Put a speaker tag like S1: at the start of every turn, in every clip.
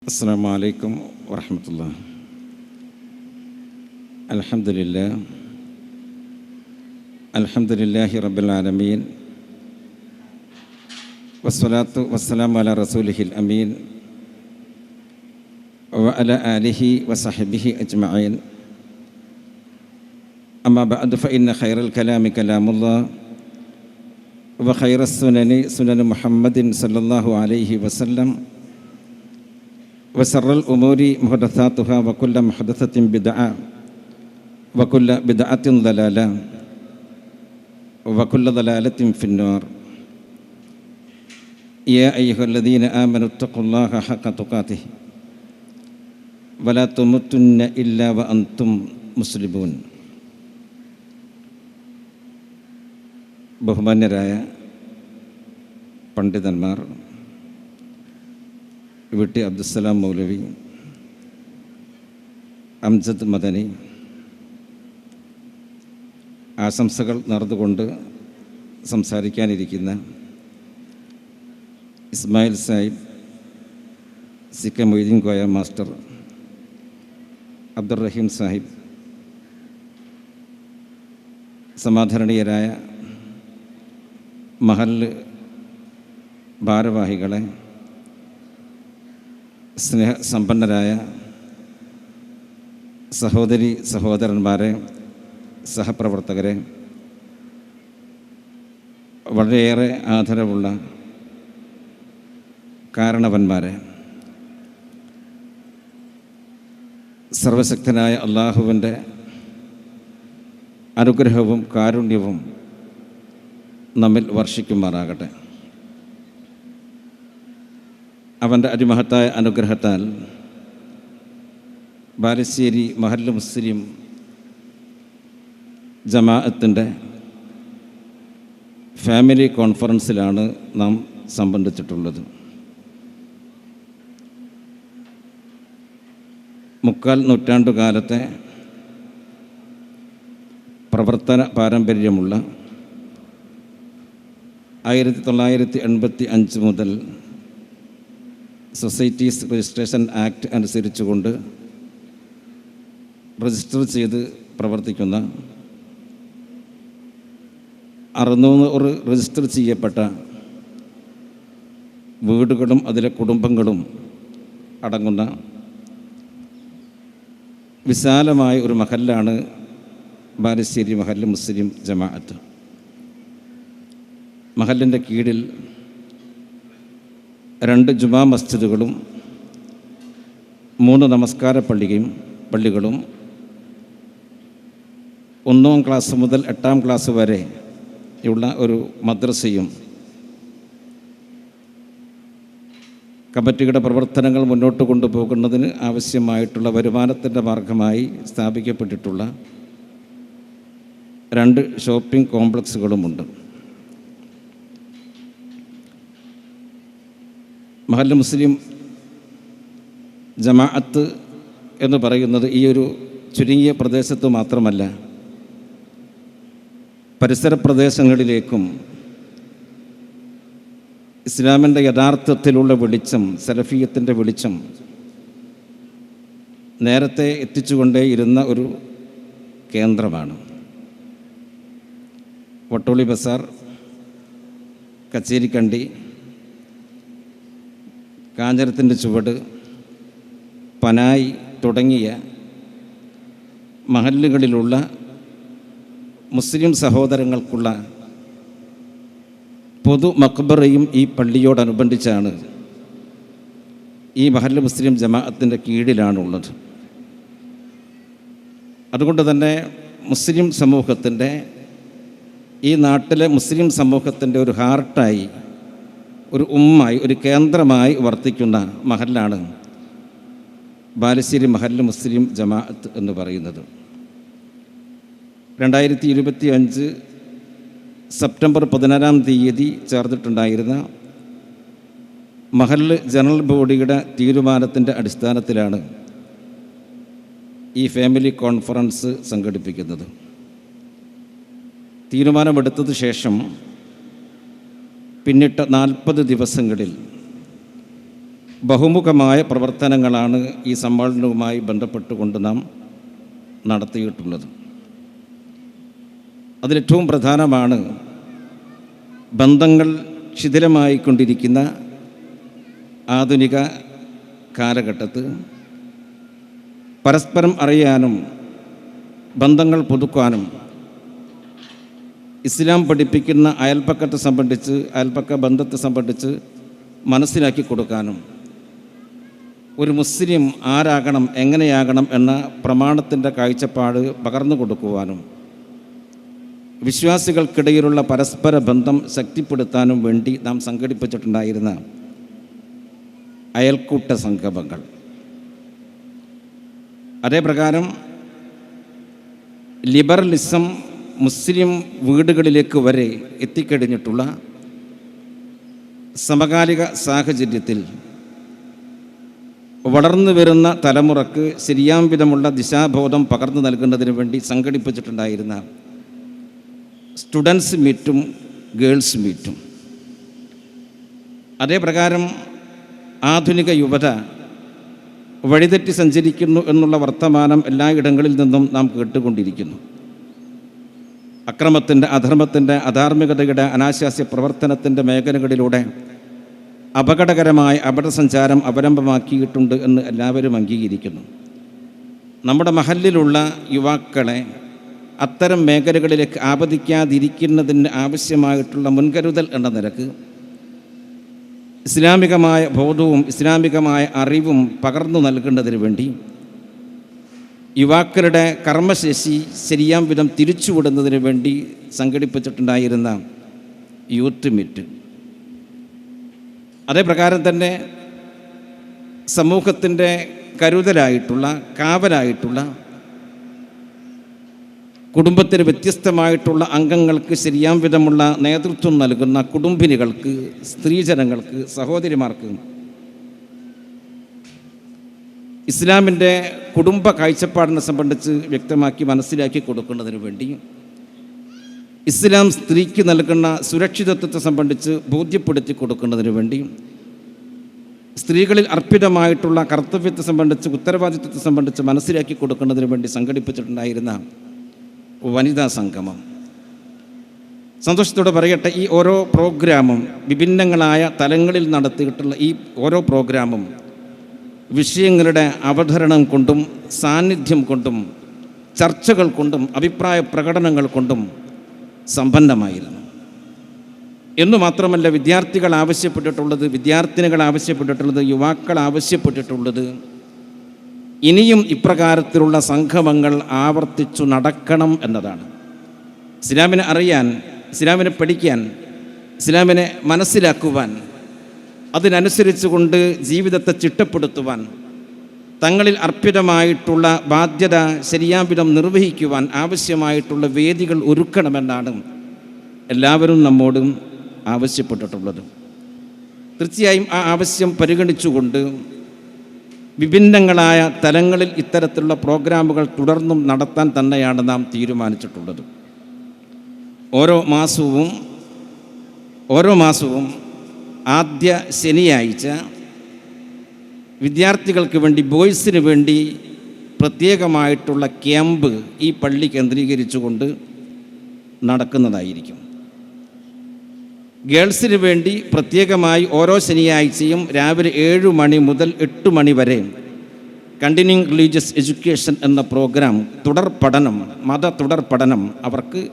S1: السلام عليكم ورحمة الله. الحمد لله رب العالمين، والصلاة والسلام على رسوله الأمين وعلى آله وصحبه أجمعين. أما بعد، فإن خير الكلام كلام الله، وخير السنن سنن محمد صلى الله عليه وسلم، وشر الأمور محدثاتها، وكل محدثة بدعة، وكل بدعة ضلالة، وكل ضلالة في النار. يا أيها الذين آمنوا اتقوا الله حق تقاته ولا تموتن إلا وأنتم مسلمون. ബഹുമാന്യരായ പണ്ഡിതന്മാർ, വിട്ടി അബ്ദുസ്സലാം മൗലവി, അംജദ് മദനി, ആശംസകൾ നേർന്നുകൊണ്ട് സംസാരിക്കാനിരിക്കുന്ന Ismail Sahib, C K Moideen Koya master, Abdurahim Sahib, സമാധരണീയരായ മഹല്ല് ഭാരവാഹികളെ, സ്നേഹസമ്പന്നരായ സഹോദരി സഹോദരന്മാരെ, സഹപ്രവർത്തകരെ, വളരെയേറെ ആദരവുള്ള കാരണവന്മാരെ, സർവശക്തനായ അള്ളാഹുവിൻ്റെ അനുഗ്രഹവും കാരുണ്യവും നമ്മിൽ വർഷിക്കുമാറാകട്ടെ. അവൻ്റെ അതിമഹത്തായ അനുഗ്രഹത്താൽ ബാലുശ്ശേരി മഹല്ല് മുസ്ലിം ജമാഅത്തിൻ്റെ ഫാമിലി കോൺഫറൻസിലാണ് നാം സംബന്ധിച്ചിട്ടുള്ളത്. 3/4 നൂറ്റാണ്ടുകാലത്തെ പ്രവർത്തന പാരമ്പര്യമുള്ള 1985 മുതൽ സൊസൈറ്റീസ് രജിസ്ട്രേഷൻ ആക്ട് അനുസരിച്ചുകൊണ്ട് രജിസ്റ്റർ ചെയ്ത് പ്രവർത്തിക്കുന്ന 600 രജിസ്റ്റർ ചെയ്യപ്പെട്ട വീടുകളും അതിലെ കുടുംബങ്ങളും അടങ്ങുന്ന വിശാലമായ ഒരു മഹല്ലാണ് ബാലുശ്ശേരി മഹല്ല് മുസ്ലിം ജമാഅത്ത്. മഹല്ലിൻ്റെ കീഴിൽ 2 ജുമാ മസ്ജിദുകളും 3 നമസ്കാര പള്ളികളും 1ാം ക്ലാസ് മുതൽ 8ാം ക്ലാസ് വരെ ഉള്ള ഒരു മദ്രസയും കമ്മിറ്റിയുടെ പ്രവർത്തനങ്ങൾ മുന്നോട്ട് കൊണ്ടുപോകുന്നതിന് ആവശ്യമായിട്ടുള്ള വരുമാനത്തിൻ്റെ മാർഗമായി സ്ഥാപിക്കപ്പെട്ടിട്ടുള്ള 2 ഷോപ്പിംഗ് കോംപ്ലക്സുകളുമുണ്ട്. മഹല്ല് മുസ്ലിം ജമാഅത്ത് എന്ന് പറയുന്നത് ഈ ഒരു ചുരുങ്ങിയ പ്രദേശത്ത് മാത്രമല്ല, പരിസര പ്രദേശങ്ങളിലേക്കും ഇസ്ലാമിൻ്റെ യഥാർത്ഥത്തിലുള്ള വെളിച്ചം, സലഫിയത്തിൻ്റെ വെളിച്ചം നേരത്തെ എത്തിച്ചുകൊണ്ടേയിരുന്ന ഒരു കേന്ദ്രമാണ്. വട്ടോളി ബസാർ, കച്ചേരിക്കണ്ടി, കാഞ്ഞിരത്തിൻ്റെ ചുവട്, പനായി തുടങ്ങിയ മഹല്ലുകളിലുള്ള മുസ്ലിം സഹോദരങ്ങൾക്കുള്ള പൊതു മക്ബറയും ഈ പള്ളിയോടനുബന്ധിച്ചാണ് ഈ മഹല്ല് മുസ്ലിം ജമാഅത്തിൻ്റെ കീഴിലാണുള്ളത്. അതുകൊണ്ട് തന്നെ മുസ്ലിം സമൂഹത്തിൻ്റെ, ഈ നാട്ടിലെ മുസ്ലിം സമൂഹത്തിൻ്റെ ഒരു ഹാർട്ടായി, ഒരു ഉമ്മായി, ഒരു കേന്ദ്രമായി വർത്തിക്കുന്ന മഹല്ലാണ് ബാലുശ്ശേരി മഹല്ല് മുസ്ലിം ജമാഅത്ത് എന്ന് പറയുന്നത്. 2025 സെപ്റ്റംബർ 16-ാം തീയതി ചേർന്നിട്ടുണ്ടായിരുന്ന മഹല്ല് ജനറൽ ബോഡിയുടെ തീരുമാനത്തിൻ്റെ അടിസ്ഥാനത്തിലാണ് ഈ ഫാമിലി കോൺഫറൻസ് സംഘടിപ്പിക്കുന്നത്. തീരുമാനമെടുത്തത് ശേഷം പിന്നിട്ട 40 ദിവസങ്ങളിൽ ബഹുമുഖമായ പ്രവർത്തനങ്ങളാണ് ഈ സമ്മേളനവുമായി ബന്ധപ്പെട്ടുകൊണ്ട് നാം നടത്തിയിട്ടുള്ളത്. അതിലേറ്റവും പ്രധാനമാണ് ബന്ധങ്ങൾ ശിഥിലമായിക്കൊണ്ടിരിക്കുന്ന ആധുനിക കാലഘട്ടത്ത് പരസ്പരം അറിയാനും ബന്ധങ്ങൾ പുതുക്കാനും ഇസ്ലാം പഠിപ്പിക്കുന്ന അയൽപക്ക ബന്ധത്തെ സംബന്ധിച്ച് മനസ്സിലാക്കി കൊടുക്കാനും ഒരു മുസ്ലിം ആരാകണം, എങ്ങനെയാകണം എന്ന പ്രമാണത്തിൻ്റെ കാഴ്ചപ്പാട് പകർന്നു കൊടുക്കുവാനും വിശ്വാസികൾക്കിടയിലുള്ള പരസ്പര ബന്ധം ശക്തിപ്പെടുത്താനും വേണ്ടി നാം സംഘടിപ്പിച്ചിട്ടുണ്ടായിരുന്ന അയൽക്കൂട്ട സംഗമങ്ങൾ, അതേപ്രകാരം ലിബറലിസം മുസ്ലിം വീടുകളിലേക്ക് വരെ എത്തിക്കഴിഞ്ഞിട്ടുള്ള സമകാലിക സാഹചര്യത്തിൽ വളർന്നു വരുന്ന തലമുറക്ക് ശരിയാം വിധമുള്ള ദിശാബോധം പകർന്നു നൽകുന്നതിന് വേണ്ടി സംഘടിപ്പിച്ചിട്ടുണ്ടായിരുന്ന സ്റ്റുഡൻസ് മീറ്റും ഗേൾസ് മീറ്റും, അതേപ്രകാരം ആധുനിക യുവത വഴിതെറ്റി സഞ്ചരിക്കുന്നു എന്നുള്ള വർത്തമാനം എല്ലായിടങ്ങളിൽ നിന്നും നാം കേട്ടുകൊണ്ടിരിക്കുന്നു. അക്രമത്തിൻ്റെ, അധർമ്മത്തിൻ്റെ, അധാർമികതയുടെ, അനാശാസ്യ പ്രവർത്തനത്തിൻ്റെ മേഖലകളിലൂടെ അപകടകരമായ അപകടസഞ്ചാരം അവലംബമാക്കിയിട്ടുണ്ട് എന്ന് എല്ലാവരും അംഗീകരിക്കുന്നു. നമ്മുടെ മഹല്ലിലുള്ള യുവാക്കളെ അത്തരം മേഖലകളിലേക്ക് ആപതിക്കാതിരിക്കുന്നതിന് ആവശ്യമായിട്ടുള്ള മുൻകരുതൽ എന്ന നിലക്ക് ഇസ്ലാമികമായ ബോധവും ഇസ്ലാമികമായ അറിവും പകർന്നു നൽകുന്നതിന് വേണ്ടി യുവാക്കളുടെ കർമ്മശേഷി ശരിയാം വിധം തിരിച്ചുവിടുന്നതിന് വേണ്ടി സംഘടിപ്പിച്ചിട്ടുണ്ടായിരുന്ന യൂത്ത് മീറ്റ്, അതേപ്രകാരം തന്നെ സമൂഹത്തിൻ്റെ കരുതലായിട്ടുള്ള, കാവലായിട്ടുള്ള, കുടുംബത്തിന് വ്യത്യസ്തമായിട്ടുള്ള അംഗങ്ങൾക്ക് ശരിയാം വിധമുള്ള നേതൃത്വം നൽകുന്ന കുടുംബിനികൾക്ക്, സ്ത്രീജനങ്ങൾക്ക്, സഹോദരിമാർക്ക് ഇസ്ലാമിൻ്റെ കുടുംബ കാഴ്ചപ്പാടിനെ സംബന്ധിച്ച് വ്യക്തമാക്കി മനസ്സിലാക്കി കൊടുക്കുന്നതിന് വേണ്ടി, ഇസ്ലാം സ്ത്രീക്ക് നൽകുന്ന സുരക്ഷിതത്വത്തെ സംബന്ധിച്ച് ബോധ്യപ്പെടുത്തി കൊടുക്കുന്നതിന് വേണ്ടി, സ്ത്രീകളിൽ അർപ്പിതമായിട്ടുള്ള കർത്തവ്യത്തെ സംബന്ധിച്ച്, ഉത്തരവാദിത്വത്തെ സംബന്ധിച്ച് മനസ്സിലാക്കി കൊടുക്കുന്നതിന് വേണ്ടി സംഘടിപ്പിച്ചിട്ടുണ്ടായിരുന്ന വനിതാ സംഗമം. സന്തോഷത്തോടെ പറയട്ടെ, ഈ ഓരോ പ്രോഗ്രാമും വിഭിന്നങ്ങളായ തലങ്ങളിൽ നടത്തിയിട്ടുള്ള ഈ ഓരോ പ്രോഗ്രാമും വിഷയങ്ങളുടെ അവതരണം കൊണ്ടും സാന്നിധ്യം കൊണ്ടും ചർച്ചകൾ കൊണ്ടും അഭിപ്രായ പ്രകടനങ്ങൾ കൊണ്ടും സമ്പന്നമായിരുന്നു. എന്നു മാത്രമല്ല, വിദ്യാർത്ഥിനികൾ ആവശ്യപ്പെട്ടിട്ടുള്ളത്, യുവാക്കൾ ആവശ്യപ്പെട്ടിട്ടുള്ളത് ഇനിയും ഇപ്രകാരത്തിലുള്ള സംഗമങ്ങൾ ആവർത്തിച്ചു നടക്കണം എന്നതാണ്. ഇസ്ലാമിനെ അറിയാൻ, ഇസ്ലാമിനെ പഠിക്കാൻ, ഇസ്ലാമിനെ മനസ്സിലാക്കുവാൻ, അതിനനുസരിച്ചുകൊണ്ട് ജീവിതത്തെ ചിട്ടപ്പെടുത്തുവാൻ, തങ്ങളിൽ അർപ്പിതമായിട്ടുള്ള ബാധ്യത ശരിയാം വിധം നിർവഹിക്കുവാൻ ആവശ്യമായിട്ടുള്ള വേദികൾ ഒരുക്കണമെന്നാണ് എല്ലാവരും നമ്മോടും ആവശ്യപ്പെട്ടിട്ടുള്ളത്. തീർച്ചയായും ആ ആവശ്യം പരിഗണിച്ചുകൊണ്ട് വിഭിന്നങ്ങളായ തലങ്ങളിൽ ഇത്തരത്തിലുള്ള പ്രോഗ്രാമുകൾ തുടർന്നും നടത്താൻ തന്നെയാണ് നാം തീരുമാനിച്ചിട്ടുള്ളത്. ഓരോ മാസവും ആദ്യ ശനിയാഴ്ച വിദ്യാർത്ഥികൾക്ക് വേണ്ടി, ബോയ്സിന് വേണ്ടി പ്രത്യേകമായിട്ടുള്ള ക്യാമ്പ് ഈ പള്ളി കേന്ദ്രീകരിച്ചുകൊണ്ട് നടക്കുന്നതായിരിക്കും. ഗേൾസിന് വേണ്ടി പ്രത്യേകമായി ഓരോ ശനിയാഴ്ചയും രാവിലെ 7 മണി മുതൽ 8 മണി വരെ കണ്ടിന്യൂയിങ് റിലീജിയസ് എഡ്യൂക്കേഷൻ എന്ന പ്രോഗ്രാം, മത തുടർ പഠനം അവർക്ക്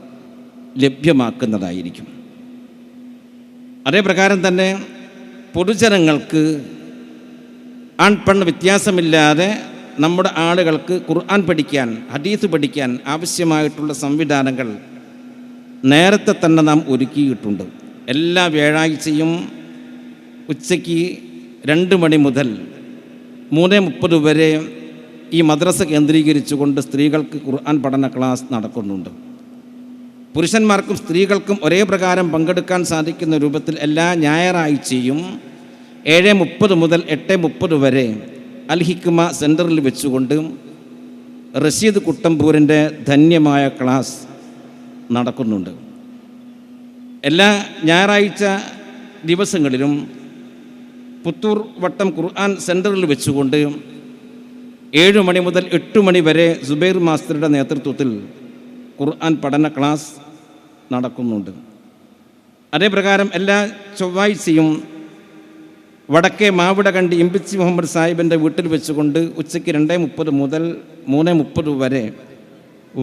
S1: ലഭ്യമാക്കുന്നതായിരിക്കും. അതേപ്രകാരം തന്നെ പൊതുജനങ്ങൾക്ക് ആൺ-പെൺ വ്യത്യാസമില്ലാതെ നമ്മുടെ ആളുകൾക്ക് ഖുർആൻ പഠിക്കാൻ, ഹദീസ് പഠിക്കാൻ ആവശ്യമായിട്ടുള്ള സംവിധാനങ്ങൾ നേരത്തെ തന്നെ നാം ഒരുക്കിയിട്ടുണ്ട്. എല്ലാ വ്യാഴാഴ്ചയും ഉച്ചയ്ക്ക് 2 മണി മുതൽ 3:30 വരെ ഈ മദ്രസ കേന്ദ്രീകരിച്ചുകൊണ്ട് സ്ത്രീകൾക്ക് ഖുർആൻ പഠന ക്ലാസ് നടക്കുന്നുണ്ട്. പുരുഷന്മാർക്കും സ്ത്രീകൾക്കും ഒരേ പ്രകാരം പങ്കെടുക്കാൻ സാധിക്കുന്ന രൂപത്തിൽ എല്ലാ ഞായറാഴ്ചയും 7:30 മുതൽ 8:30 വരെ അൽ ഹിക്മ സെൻറ്ററിൽ വെച്ചുകൊണ്ട് റഷീദ് കുട്ടമ്പൂരിൻ്റെ ധന്യമായ ക്ലാസ് നടക്കുന്നുണ്ട്. എല്ലാ ഞായറാഴ്ച ദിവസങ്ങളിലും പുത്തൂർ വട്ടം ഖുർആൻ സെൻറ്ററിൽ വെച്ചുകൊണ്ട് 7 മണി മുതൽ 8 മണി വരെ സുബൈർ മാസ്റ്ററുടെ നേതൃത്വത്തിൽ ഖുർആൻ പഠന ക്ലാസ് നടക്കുന്നുണ്ട്. അതേപ്രകാരം എല്ലാ ചൊവ്വാഴ്ചയും വടക്കേ മാവിടകണ്ടി ഇമ്പിച്ചി മുഹമ്മദ് സാഹിബിൻ്റെ വീട്ടിൽ വെച്ചുകൊണ്ട് ഉച്ചയ്ക്ക് 2:30 മുതൽ 3:30 വരെ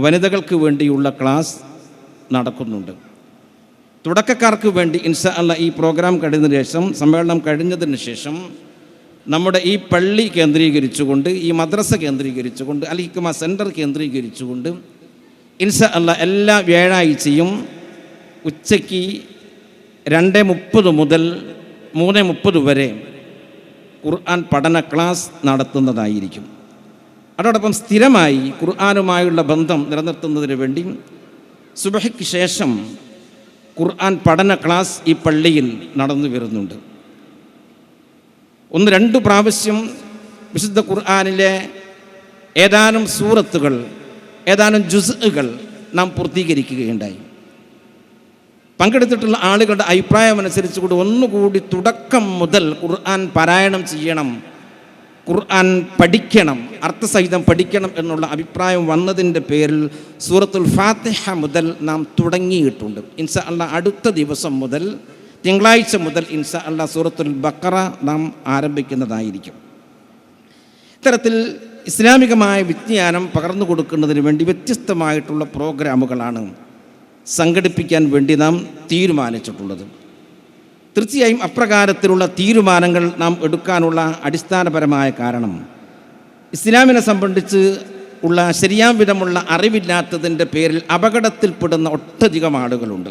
S1: വനിതകൾക്ക് വേണ്ടിയുള്ള ക്ലാസ് നടക്കുന്നുണ്ട്. തുടക്കക്കാർക്ക് വേണ്ടി ഇൻഷാ അല്ലാഹ് ഈ പ്രോഗ്രാം കഴിഞ്ഞതിന് ശേഷം, സമ്മേളനം കഴിഞ്ഞതിന് ശേഷം നമ്മുടെ ഈ പള്ളി കേന്ദ്രീകരിച്ചുകൊണ്ട്, ഈ മദ്രസ കേന്ദ്രീകരിച്ചുകൊണ്ട്, അൽ ഹിക്മ സെൻറ്റർ കേന്ദ്രീകരിച്ചുകൊണ്ട് ഇൻഷാ അല്ലാഹ് എല്ലാ വ്യാഴാഴ്ചയും ഉച്ചയ്ക്ക് 2:30 മുതൽ 3:30 വരെ ഖുർആൻ പഠന ക്ലാസ് നടത്തുന്നതായിരിക്കും. അതോടൊപ്പം സ്ഥിരമായി ഖുർആനുമായുള്ള ബന്ധം നിലനിർത്തുന്നതിന് വേണ്ടി സുബഹിക്ക് ശേഷം ഖുർആൻ പഠന ക്ലാസ് ഈ പള്ളിയിൽ നടന്നു വരുന്നുണ്ട്. 1-2 പ്രാവശ്യം വിശുദ്ധ ഖുർആനിലെ ഏതാനും സൂറത്തുകൾ, ഏതാനും ജുസ്ഉകൾ നാം പൂർത്തീകരിക്കുകയുണ്ടായി. പങ്കെടുത്തിട്ടുള്ള ആളുകളുടെ അഭിപ്രായം അനുസരിച്ച് കൂടി ഒന്നുകൂടി തുടക്കം മുതൽ ഖുർആൻ പാരായണം ചെയ്യണം, ഖുർആൻ പഠിക്കണം, അർത്ഥസഹിതം പഠിക്കണം എന്നുള്ള അഭിപ്രായം വന്നതിൻ്റെ പേരിൽ സൂറത്തുൽ ഫാത്തിഹ മുതൽ നാം തുടങ്ങിയിട്ടുണ്ട്. ഇൻഷാ അല്ലാഹ് അടുത്ത ദിവസം മുതൽ, തിങ്കളാഴ്ച മുതൽ ഇൻഷാ അല്ലാഹ് സൂറത്തുൽ ബഖറ നാം ആരംഭിക്കുന്നതായിരിക്കും. ഇത്തരത്തിൽ ഇസ്ലാമികമായ വിജ്ഞാനം പകർന്നു കൊടുക്കുന്നതിന് വേണ്ടി വ്യത്യസ്തമായിട്ടുള്ള പ്രോഗ്രാമുകളാണ് സംഘടിപ്പിക്കാൻ വേണ്ടി നാം തീരുമാനിച്ചിട്ടുള്ളത്. തീർച്ചയായും അപ്രകാരത്തിലുള്ള തീരുമാനങ്ങൾ നാം എടുക്കാനുള്ള അടിസ്ഥാനപരമായ കാരണം ഇസ്ലാമിനെ സംബന്ധിച്ച് ഉള്ള ശരിയാം വിധമുള്ള അറിവില്ലാത്തതിൻ്റെ പേരിൽ അപകടത്തിൽപ്പെടുന്ന ഒട്ടധികം ആളുകളുണ്ട്.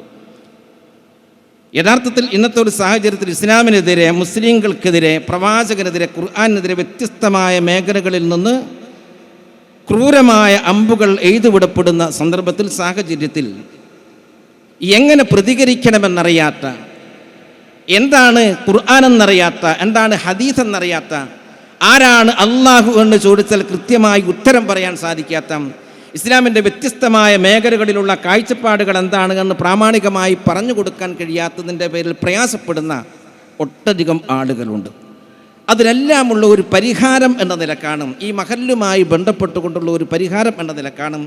S1: യഥാർത്ഥത്തിൽ ഇന്നത്തെ ഒരു സാഹചര്യത്തിൽ ഇസ്ലാമിനെതിരെ, മുസ്ലിങ്ങൾക്കെതിരെ, പ്രവാചകനെതിരെ, ഖുർആനെതിരെ വ്യത്യസ്തമായ മേഖലകളിൽ നിന്ന് ക്രൂരമായ അമ്പുകൾ എയ്തുവിടപ്പെടുന്ന സന്ദർഭത്തിൽ, സാഹചര്യത്തിൽ എങ്ങനെ പ്രതികരിക്കണമെന്നറിയാത്ത, എന്താണ് ഖുർആൻ എന്നറിയാത്ത, എന്താണ് ഹദീസ് എന്നറിയാത്ത, ആരാണ് അള്ളാഹു എന്ന് ചോദിച്ചാൽ കൃത്യമായി ഉത്തരം പറയാൻ സാധിക്കാത്ത, ഇസ്ലാമിൻ്റെ വ്യത്യസ്തമായ മേഖലകളിലുള്ള കാഴ്ചപ്പാടുകൾ എന്താണ് എന്ന് പ്രാമാണികമായി പറഞ്ഞു കൊടുക്കാൻ കഴിയാത്തതിൻ്റെ പേരിൽ പ്രയാസപ്പെടുന്ന ഒട്ടധികം ആളുകളുണ്ട്. അതിനെല്ലാമുള്ള ഒരു പരിഹാരം എന്ന നിലക്കാണ്, ഈ മഹല്ലുമായി ബന്ധപ്പെട്ടുകൊണ്ടുള്ള ഒരു പരിഹാരം എന്ന നിലക്കാണ്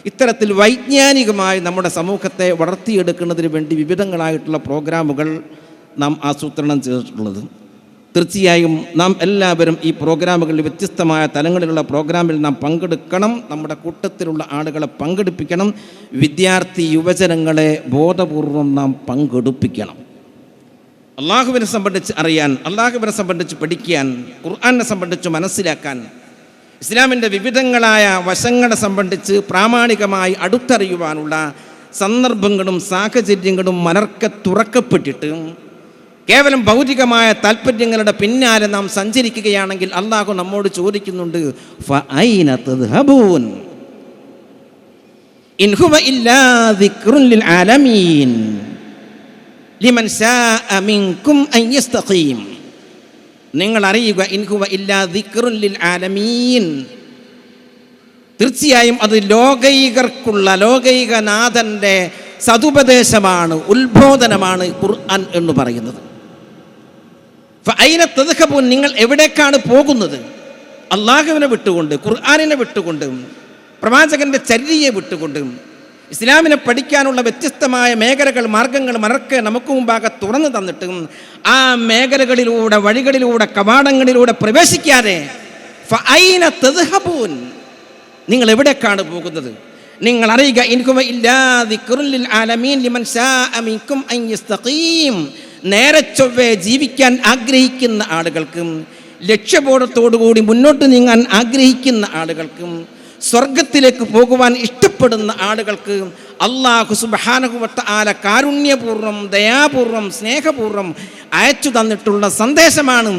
S1: ഇത്തരത്തിൽ വൈജ്ഞാനികമായി നമ്മുടെ സമൂഹത്തെ വളർത്തിയെടുക്കുന്നതിന് വേണ്ടി വിവിധങ്ങളായിട്ടുള്ള പ്രോഗ്രാമുകൾ നാം ആസൂത്രണം ചെയ്തിട്ടുള്ളത്. തീർച്ചയായും നാം എല്ലാവരും ഈ പ്രോഗ്രാമുകളിൽ, വ്യത്യസ്തമായ തലങ്ങളിലുള്ള പ്രോഗ്രാമിൽ നാം പങ്കെടുക്കണം. നമ്മുടെ കൂട്ടത്തിലുള്ള ആളുകളെ പങ്കെടുപ്പിക്കണം. വിദ്യാർത്ഥി യുവജനങ്ങളെ ബോധപൂർവം നാം പങ്കെടുപ്പിക്കണം. അള്ളാഹുവിനെ സംബന്ധിച്ച് അറിയാൻ, അള്ളാഹുവിനെ സംബന്ധിച്ച് പഠിക്കാൻ, ഖുർആനെ സംബന്ധിച്ച് മനസ്സിലാക്കാൻ, ഇസ്ലാമിൻ്റെ വിവിധങ്ങളായ വശങ്ങളെ സംബന്ധിച്ച് പ്രാമാണികമായി അടുത്തറിയുവാനുള്ള സന്ദർഭങ്ങളും സാഹചര്യങ്ങളും മലർക്കെ തുറക്കപ്പെട്ടിട്ട് കേവലം ഭൗതികമായ താല്പര്യങ്ങളുടെ പിന്നാലെ നാം സഞ്ചരിക്കുകയാണെങ്കിൽ അള്ളാഹു നമ്മോട് ചോദിക്കുന്നുണ്ട്, ഫഅൈന തദ്ഹബൂൻ ഇൻ ഹുവ ഇല്ലാ ദിക്റുൻ ലിൽ ആലമീൻ ലിമൻ ശാഅ മിൻകും അൻ യസ്തഖീം. നിങ്ങൾ അറിയുക, ഇൻ ഹുവ ഇല്ലാ ദിക്റുൻ ലിൽ ആലമീൻ, തീർച്ചയായും അത് ലോകൈകർക്കുള്ള, ലോകൈകനാഥൻ്റെ സതുപദേശമാണ്, ഉത്ബോധനമാണ് ഖുർആൻ എന്ന് പറയുന്നത്. ഫഅൈന തദ്ഹബൂൻ, നിങ്ങൾ എവിടേക്കാണ് പോകുന്നത്? അള്ളാഹുവിനെ വിട്ടുകൊണ്ട്, ഖുർആനിനെ വിട്ടുകൊണ്ട്, പ്രവാചകൻ്റെ ചര്യയെ വിട്ടുകൊണ്ട്, ഇസ്ലാമിനെ പഠിക്കാനുള്ള വ്യത്യസ്തമായ മേഖലകൾ, മാർഗങ്ങൾ മലർക്കെ നമുക്ക് മുമ്പാകെ തുറന്നു തന്നിട്ടും ആ മേഖലകളിലൂടെ, വഴികളിലൂടെ, കവാടങ്ങളിലൂടെ പ്രവേശിക്കാതെ ഫഅൈന തദ്ഹബൂൻ, നിങ്ങൾ എവിടേക്കാണ് പോകുന്നത്? നിങ്ങൾ അറിയുക, ഇൻ ഹുവ ഇല്ലാ ദിക്റുൻ ലിൽ ആലമീൻ ലിമൻ ശാഅ മിൻകും അൻ യസ്തഖീം. നേരെ ചൊവ്വേ ജീവിക്കാൻ ആഗ്രഹിക്കുന്ന ആളുകൾക്കും, ലക്ഷ്യബോധത്തോടുകൂടി മുന്നോട്ട് നീങ്ങാൻ ആഗ്രഹിക്കുന്ന ആളുകൾക്കും, സ്വർഗത്തിലേക്ക് പോകുവാൻ ഇഷ്ടപ്പെടുന്ന ആളുകൾക്ക് അല്ലാഹു സുബ്ഹാനഹു വ തആല കാരുണ്യപൂർവ്വം, ദയാപൂർവ്വം, സ്നേഹപൂർവ്വം അയച്ചു തന്നിട്ടുള്ള സന്ദേശമാണ്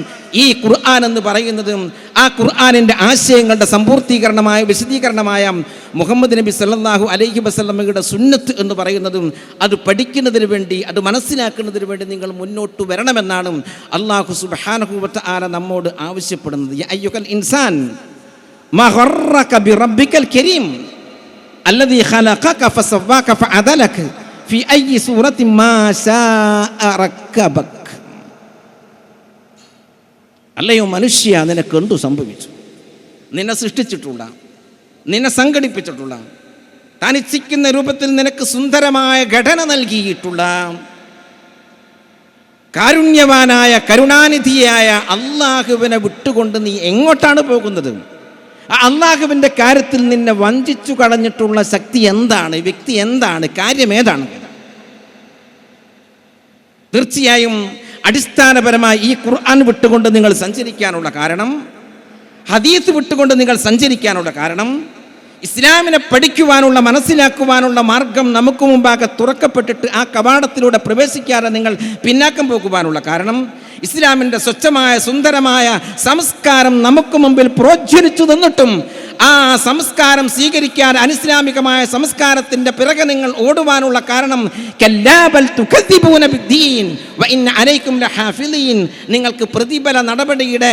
S1: ഈ ഖുർആൻ എന്ന് പറയുന്നത്. ആ ഖുർആനിൻ്റെ ആശയങ്ങളുടെ സമ്പൂർത്തീകരണമായ, വിശദീകരണമായ മുഹമ്മദ് നബി സല്ലല്ലാഹു അലൈഹി വസല്ലമയുടെ സുന്നത്ത് എന്ന് പറയുന്നതും അത് പഠിക്കുന്നതിന് വേണ്ടി, അത് മനസ്സിലാക്കുന്നതിന് വേണ്ടി നിങ്ങൾ മുന്നോട്ട് വരണമെന്നാണ് അല്ലാഹു സുബ്ഹാനഹു വ തആല നമ്മോട് ആവശ്യപ്പെടുന്നത്. യാ അയ്യുഹൽ ഇൻസാൻ മാ ഗർറക ബിറബ്ബിക്കൽ കരീം അല്ലദീ ഖലഖക ഫസവ്വാക ഫഅദലക ഫീ അയ്യി സൂറത്തിൻ മാ ശാഅ റക്കബക. അല്ലയോ മനുഷ്യ, നിനക്കെന്തു സംഭവിച്ചു? നിന്നെ സൃഷ്ടിച്ചിട്ടുള്ള, നിന്നെ സംഘടിപ്പിച്ചിട്ടുള്ള, താൻ ഇച്ഛിക്കുന്ന രൂപത്തിൽ നിനക്ക് സുന്ദരമായ ഘടന നൽകിയിട്ടുള്ള കാരുണ്യവാനായ കരുണാനിധിയായ അള്ളാഹുവിനെ വിട്ടുകൊണ്ട് നീ എങ്ങോട്ടാണ് പോകുന്നത്? ആ അള്ളാഹുവിൻ്റെ കാര്യത്തിൽ നിന്നെ വഞ്ചിച്ചു കളഞ്ഞിട്ടുള്ള ശക്തി എന്താണ്? വ്യക്തി എന്താണ്? കാര്യം ഏതാണ്? തീർച്ചയായും അടിസ്ഥാനപരമായി ഈ ഖുർആൻ വിട്ടുകൊണ്ട് നിങ്ങൾ സഞ്ചരിക്കാനുള്ള കാരണം, ഹദീസ് വിട്ടുകൊണ്ട് നിങ്ങൾ സഞ്ചരിക്കാനുള്ള കാരണം, ഇസ്ലാമിനെ പഠിക്കുവാനുള്ള, മനസ്സിലാക്കുവാനുള്ള മാർഗം നമുക്ക് മുമ്പാകെ തുറക്കപ്പെട്ടിട്ട് ആ കവാടത്തിലൂടെ പ്രവേശിക്കാതെ നിങ്ങൾ പിന്നാക്കം പോകുവാനുള്ള കാരണം, ഇസ്ലാമിൻ്റെ സ്വച്ഛമായ സുന്ദരമായ സംസ്കാരം നമുക്ക് മുമ്പിൽ പ്രോജ്വലിച്ചു നിന്നിട്ടും ആ സംസ്കാരം സ്വീകരിക്കാൻ അനിസ്ലാമികമായ സംസ്കാരത്തിൻ്റെ പിറകെ നിങ്ങൾ ഓടുവാനുള്ള കാരണം, നിങ്ങൾക്ക് പ്രതിഫല നടപടിയുടെ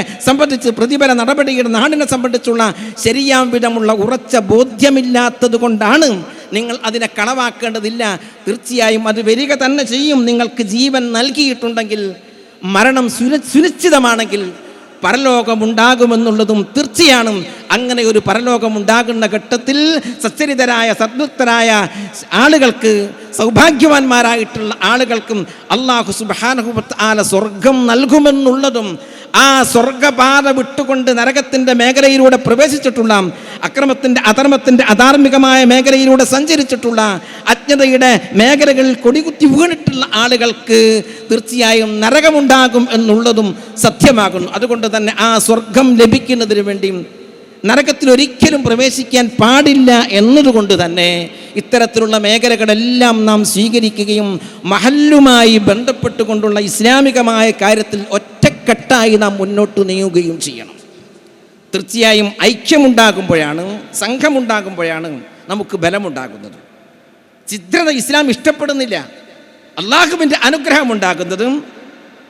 S1: നാടിനെ സംബന്ധിച്ചുള്ള ശരിയാം വിധമുള്ള ഉറച്ച ബോധ്യമില്ലാത്തത് കൊണ്ടാണ് നിങ്ങൾ അതിനെ കളവാക്കേണ്ടതില്ല. തീർച്ചയായും അത് വരിക തന്നെ ചെയ്യും. നിങ്ങൾക്ക് ജീവൻ നൽകിയിട്ടുണ്ടെങ്കിൽ, മരണം സുനിശ്ചിതമാണെങ്കിൽ പരലോകമുണ്ടാകുമെന്നുള്ളതും തീർച്ചയാണ്. അങ്ങനെ ഒരു പരലോകമുണ്ടാകുന്ന ഘട്ടത്തിൽ സച്ചരിതരായ സദ്വൃത്തരായ ആളുകൾക്ക്, സൗഭാഗ്യവാന്മാരായിട്ടുള്ള ആളുകൾക്കും അല്ലാഹു സുബ്ഹാനഹു വ തആല സ്വർഗം നൽകുമെന്നുള്ളതും, ആ സ്വർഗപാത വിട്ടുകൊണ്ട് നരകത്തിൻ്റെ മേഖലയിലൂടെ പ്രവേശിച്ചിട്ടുള്ള, അക്രമത്തിൻ്റെ, അധർമ്മത്തിൻ്റെ, അധാർമികമായ മേഖലയിലൂടെ സഞ്ചരിച്ചിട്ടുള്ള, അജ്ഞതയുടെ മേഖലകളിൽ കൊടികുത്തി വീണിട്ടുള്ള ആളുകൾക്ക് തീർച്ചയായും നരകമുണ്ടാകും എന്നുള്ളതും സത്യമാകുന്നു. അതുകൊണ്ട് തന്നെ ആ സ്വർഗം ലഭിക്കുന്നതിന് വേണ്ടി നരകത്തിൽ ഒരിക്കലും പ്രവേശിക്കാൻ പാടില്ല എന്നതുകൊണ്ട് തന്നെ ഇത്തരത്തിലുള്ള മേഖലകളെല്ലാം നാം സ്വീകരിക്കുകയും മഹല്ലുമായി ബന്ധപ്പെട്ടുകൊണ്ടുള്ള ഇസ്ലാമികമായ കാര്യത്തിൽ ഒറ്റക്കെട്ടായി നാം മുന്നോട്ട് നീങ്ങുകയും ചെയ്യണം. തീർച്ചയായും ഐക്യമുണ്ടാകുമ്പോഴാണ്, സംഘമുണ്ടാകുമ്പോഴാണ് നമുക്ക് ബലമുണ്ടാകുന്നത്. ഛിദ്രത ഇസ്ലാം ഇഷ്ടപ്പെടുന്നില്ല. അള്ളാഹുവിൻ്റെ അനുഗ്രഹം ഉണ്ടാകുന്നതും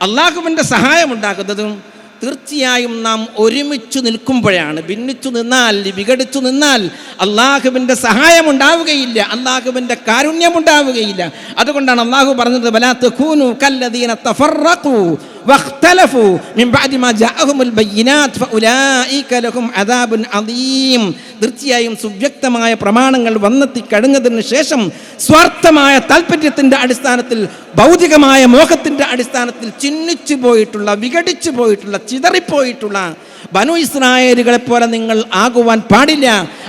S1: അള്ളാഹുവിൻ്റെ സഹായം ഉണ്ടാകുന്നതും തീർച്ചയായും നാം ഒരുമിച്ചു നിൽക്കുമ്പോഴാണ്. ഭിന്നിച്ചു നിന്നാൽ, വിഘടിച്ചു നിന്നാൽ അള്ളാഹുവിൻ്റെ സഹായം ഉണ്ടാവുകയില്ല, അള്ളാഹുവിൻ്റെ കാരുണ്യമുണ്ടാവുകയില്ല. അതുകൊണ്ടാണ് അള്ളാഹു പറഞ്ഞത്, വലാ തകൂനു കല്ലദീന തഫറഖു വഖ്തലഫു മിൻ ബഅദി മാ ജാഅഹുമുൽ ബയ്യിനാത്ത് ഫഉലൈക ലഹും അദാബുൻ അദീം. തീർച്ചയായും സുവ്യക്തമായ പ്രമാണങ്ങൾ വന്നെത്തി കഴിഞ്ഞതിന് ശേഷം സ്വാർത്ഥമായ താല്പര്യത്തിൻ്റെ അടിസ്ഥാനത്തിൽ, ഭൗതികമായ മോഹത്തിൻ്റെ അടിസ്ഥാനത്തിൽ ചിഹ്നിച്ചു പോയിട്ടുള്ള, വിഘടിച്ചു പോയിട്ടുള്ള, ചിതറിപ്പോയിട്ടുള്ള ബനു ഇസ്രായേലുകളെ പോലെ നിങ്ങൾ ആകുവാൻ പാടില്ല.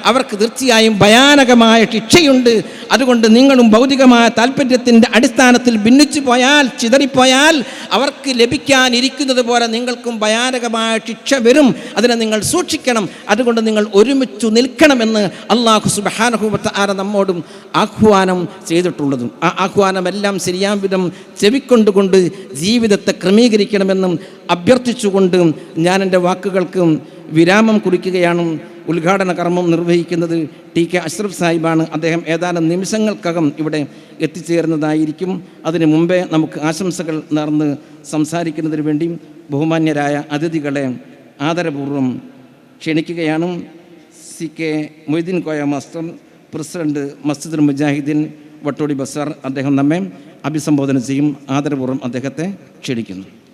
S1: അവർക്ക് തീർച്ചയായും ഭയാനകമായ ശിക്ഷയുണ്ട്. അതുകൊണ്ട് നിങ്ങളും ഭൗതികമായ താല്പര്യത്തിൻ്റെ അടിസ്ഥാനത്തിൽ ഭിന്നിച്ചു പോയാൽ, ചിതറിപ്പോയാൽ അവർക്ക് ലഭിക്കാനിരിക്കുന്നത് പോലെ നിങ്ങൾക്കും ഭയാനകമായ ശിക്ഷ വരും. അതിനെ നിങ്ങൾ സൂക്ഷിക്കണം. അതുകൊണ്ട് നിങ്ങൾ ഒരുമിച്ചു നിൽക്കണമെന്ന് അല്ലാഹു സുബ്ഹാനഹു വ തആല നമ്മോടും ആഹ്വാനം ചെയ്തിട്ടുള്ളതും, ആ ആഹ്വാനമെല്ലാം ശരിയാം വിധം ചെവിക്കൊണ്ടുകൊണ്ട് ജീവിതത്തെ ക്രമീകരിക്കണമെന്നും അഭ്യർത്ഥിച്ചുകൊണ്ട് ഞാൻ എൻ്റെ വാക്കുകൾക്ക് വിരാമം കുറിക്കുകയാണ്. ഉദ്ഘാടന കർമ്മം നിർവഹിക്കുന്നത് TK അഷ്റഫ് സാഹിബാണ്. അദ്ദേഹം ഏതാനും നിമിഷങ്ങൾക്കകം ഇവിടെ എത്തിച്ചേരുന്നതായിരിക്കും. അതിനു മുമ്പേ നമുക്ക് ആശംസകൾ നേർന്ന് സംസാരിക്കുന്നതിന് വേണ്ടി ബഹുമാന്യരായ അതിഥികളെ ആദരപൂർവ്വം ക്ഷണിക്കുകയാണ്. CK Moideen Koya master, president മസ്ജിദുൽ മുജാഹിദീൻ വട്ടോടി ബസാർ, അദ്ദേഹം നമ്മെ അഭിസംബോധന ചെയ്യും. ആദരപൂർവ്വം അദ്ദേഹത്തെ ക്ഷണിക്കുന്നു.